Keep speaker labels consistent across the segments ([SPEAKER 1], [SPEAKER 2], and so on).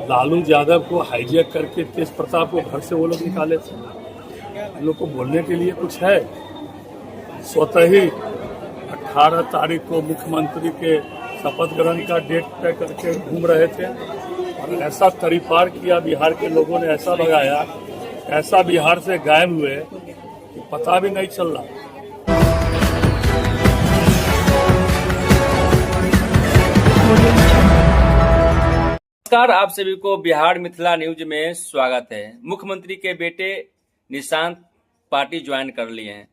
[SPEAKER 1] लालू यादव को हाईजैक करके तेज प्रताप को घर से वो लोग निकाले थे। इन लोग को बोलने के लिए कुछ है? स्वतः ही 18 तारीख को मुख्यमंत्री के शपथ ग्रहण का डेट तय करके घूम रहे थे और ऐसा तरीपार किया, बिहार के लोगों ने ऐसा लगाया, ऐसा बिहार से गायब हुए कि पता भी नहीं चल रहा।
[SPEAKER 2] नमस्कार, आप सभी को बिहार मिथिला न्यूज में स्वागत है। मुख्यमंत्री के बेटे निशांत पार्टी ज्वाइन कर लिए हैं।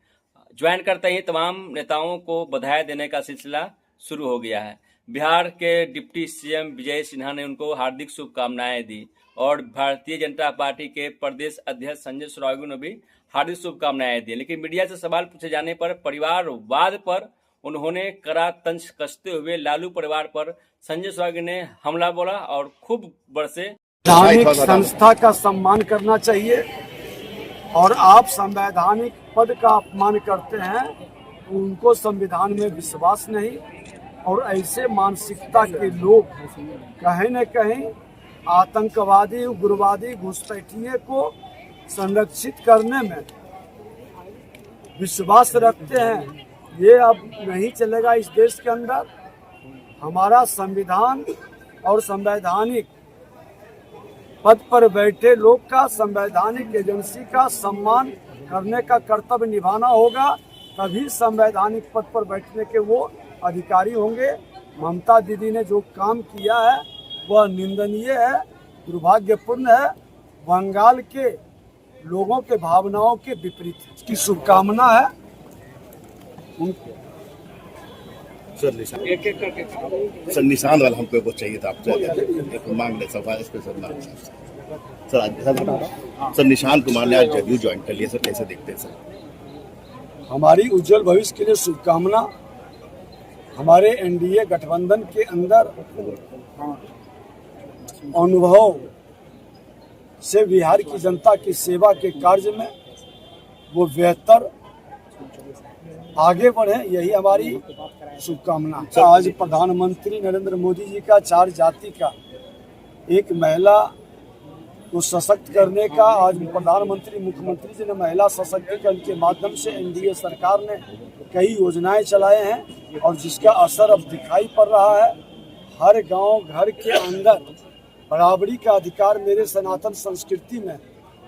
[SPEAKER 2] ज्वाइन करते ही तमाम नेताओं को बधाई देने का सिलसिला शुरू हो गया है। बिहार के डिप्टी सीएम विजय सिन्हा ने उनको हार्दिक शुभकामनाएं दी और भारतीय जनता पार्टी के प्रदेश अध्यक्ष संजय सुरागी ने भी हार्दिक शुभकामनाएं दी। लेकिन मीडिया से सवाल पूछे जाने पर परिवारवाद पर उन्होंने कड़ा तंज कसते हुए लालू परिवार पर संजय सुरागी ने हमला बोला और खूब बरसे।
[SPEAKER 3] संवैधानिक संस्था का सम्मान करना चाहिए और आप संवैधानिक पद का अपमान करते हैं तो उनको संविधान में विश्वास नहीं। और ऐसे मानसिकता के लोग कहीं न कहीं आतंकवादी, उग्रवादी, घुसपैठिए को संरक्षित करने में विश्वास रखते हैं। ये अब नहीं चलेगा इस देश के अंदर। हमारा संविधान और संवैधानिक पद पर बैठे लोग का, संवैधानिक एजेंसी का सम्मान करने का कर्तव्य निभाना होगा, तभी संवैधानिक पद पर बैठने के वो अधिकारी होंगे। ममता दीदी ने जो काम किया है वह निंदनीय है, दुर्भाग्यपूर्ण है, बंगाल के लोगों के भावनाओं के विपरीत है। इसकी शुभकामना है।
[SPEAKER 4] सर निशान वाला हमको कुछ चाहिए था, आप मांग ले सर, स्पेशल मांग सर निशान कुमार ने आज जदयू ज्वाइन कर लिया सर, कैसे देखते हैं सर?
[SPEAKER 3] हमारी उज्जवल भविष्य के लिए शुभकामना। हमारे एनडीए गठबंधन के अंदर अनुभव से बिहार की जनता की सेवा के कार्य में वो बेहतर आगे बढ़े, यही हमारी शुभकामना। आज प्रधानमंत्री नरेंद्र मोदी जी का 4 जाति का एक महिला को सशक्त करने का, आज प्रधानमंत्री मुख्यमंत्री जी ने महिला सशक्तिकरण के माध्यम से एनडीए सरकार ने कई योजनाएं चलाए हैं और जिसका असर अब दिखाई पड़ रहा है। हर गांव घर के अंदर बराबरी का अधिकार मेरे सनातन संस्कृति में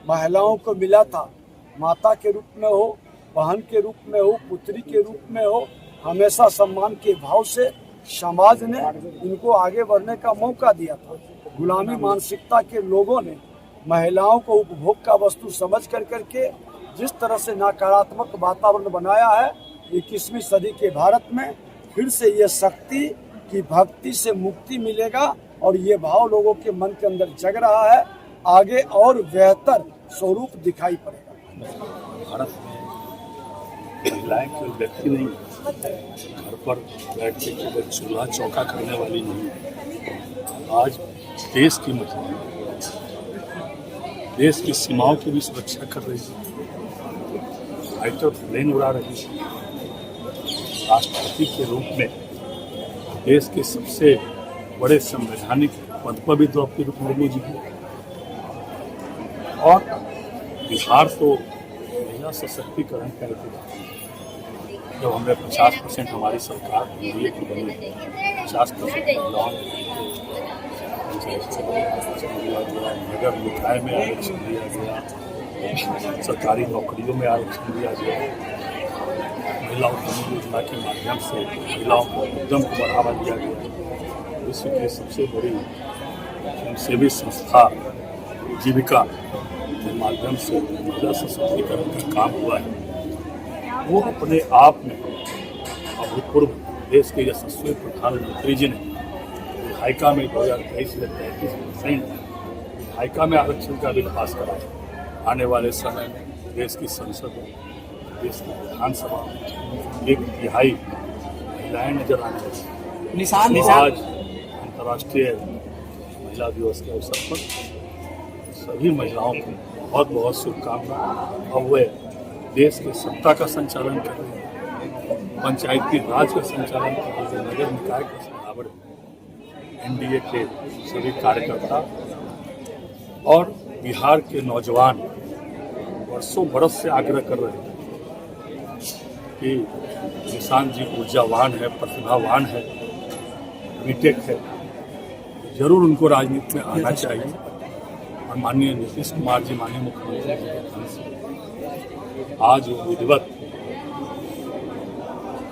[SPEAKER 3] महिलाओं को मिला था। माता के रूप में हो, बहन के रूप में हो, पुत्री के रूप में हो, हमेशा सम्मान के भाव से समाज ने इनको आगे बढ़ने का मौका दिया था। गुलामी मानसिकता के लोगों ने महिलाओं को उपभोग का वस्तु समझ करके जिस तरह से नकारात्मक वातावरण बनाया है, 21वीं सदी के भारत में फिर से ये शक्ति की भक्ति से मुक्ति मिलेगा और ये भाव लोगों के मन के अंदर जग रहा है। आगे और बेहतर स्वरूप दिखाई पड़ेगा।
[SPEAKER 1] भारत में महिलाएं कोई व्यक्ति नहीं, घर पर बैठ के केवल चूल्हा चौका करने वाली नहीं है। आज देश की महिलाएं देश की सीमाओं की भी सुरक्षा कर रही है, फाइटर प्लेन उड़ा रही है। राष्ट्रपति के रूप में देश के सबसे बड़े संवैधानिक पद पर भी द्रौपदी मुर्मू जी हैं। और बिहार तो महिला सशक्तिकरण करके जब हमने 50% हमारी सरकार एनडीए की बनी, 50% महिलाओं नगर निकाय में आरक्षण दिया गया, सरकारी नौकरियों में आरक्षण दिया गया, महिला उत्थान योजना के माध्यम से महिलाओं को उद्यम को बढ़ावा दिया गया। विश्व की सबसे बड़ी स्वयंसेवी संस्था जीविका के माध्यम से महिला सशक्तिकरण का काम हुआ है। वो अपने आप में अभूतपूर्व देश के यशस्वी प्रधानमंत्री जी ने विधायिका में 2023 में 33% विधायिका में आरक्षण का बिल पास कराया। आने वाले समय में देश की संसद में, देश की विधानसभा में 1/3 महिलाएं नजर आने लगी। आज अंतर्राष्ट्रीय महिला दिवस के अवसर पर सभी महिलाओं को बहुत बहुत शुभकामनाएं। अब वे देश के सत्ता का संचालन कर रहे हैं, पंचायती राज का संचालन कर रहे हैं, नगर निकाय का बराबर एनडीए के सभी कार्यकर्ता और बिहार के नौजवान वर्षों बरस से आग्रह कर रहे हैं कि निशांत जी ऊर्जावान है, प्रतिभावान है, बीटेक है, जरूर उनको राजनीति में आना चाहिए। और माननीय नीतीश कुमार जी, माननीय मुख्यमंत्री जी के धन से आज वो विधिवत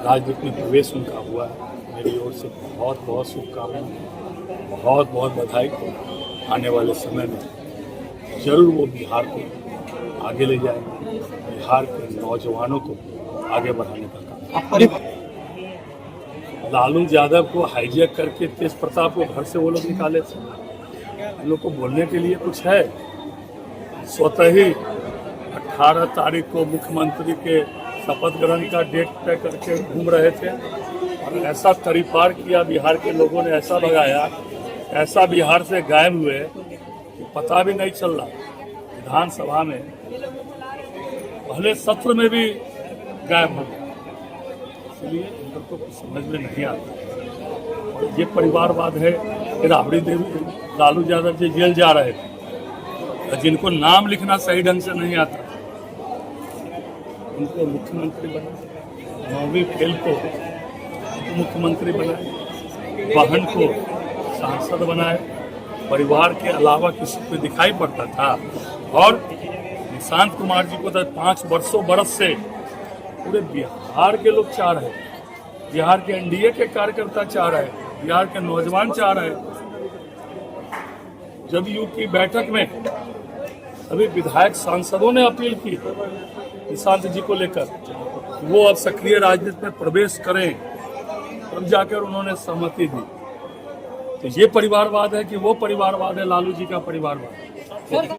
[SPEAKER 1] राजनीति में प्रवेश उनका हुआ है। मेरी ओर से बहुत बहुत शुभकामनाएं, बहुत बहुत बधाई। आने वाले समय में जरूर वो बिहार को आगे ले जाएंगे, बिहार के नौजवानों को आगे बढ़ाने का काम। लालू यादव को हाईजैक करके तेज प्रताप को घर से वो लोग निकाले थे। उन लोग को बोलने के लिए कुछ है? स्वतः ही 18 तारीख को मुख्यमंत्री के शपथ ग्रहण का डेट तय करके घूम रहे थे और ऐसा तरीपार किया, बिहार के लोगों ने ऐसा भगाया, ऐसा बिहार से गायब हुए कि पता भी नहीं चल रहा। विधानसभा में पहले सत्र में भी गायब हो गया। इसलिए इनको तो कुछ समझ में नहीं आता। और ये परिवारवाद है कि राबड़ी देवी, लालू यादव जी जेल जा रहे थे, जिनको नाम लिखना सही ढंग से नहीं आता, उनको मुख्यमंत्री बनाए, 9वीं फेल को मुख्यमंत्री बनाए, बहन को सांसद बनाए, परिवार के अलावा किसी को दिखाई पड़ता था। और निशांत कुमार जी को तो 5 बरस से पूरे बिहार के लोग चाह रहे हैं, बिहार के एनडीए के कार्यकर्ता चाह रहे हैं, बिहार के नौजवान चाह रहे हैं। जदयू की बैठक में सभी विधायक सांसदों ने अपील की निशांत जी को लेकर कि वो अब सक्रिय राजनीति में प्रवेश करें, तब जाकर उन्होंने सहमति दी। तो ये परिवारवाद है कि वो परिवारवाद है लालू जी का परिवारवाद।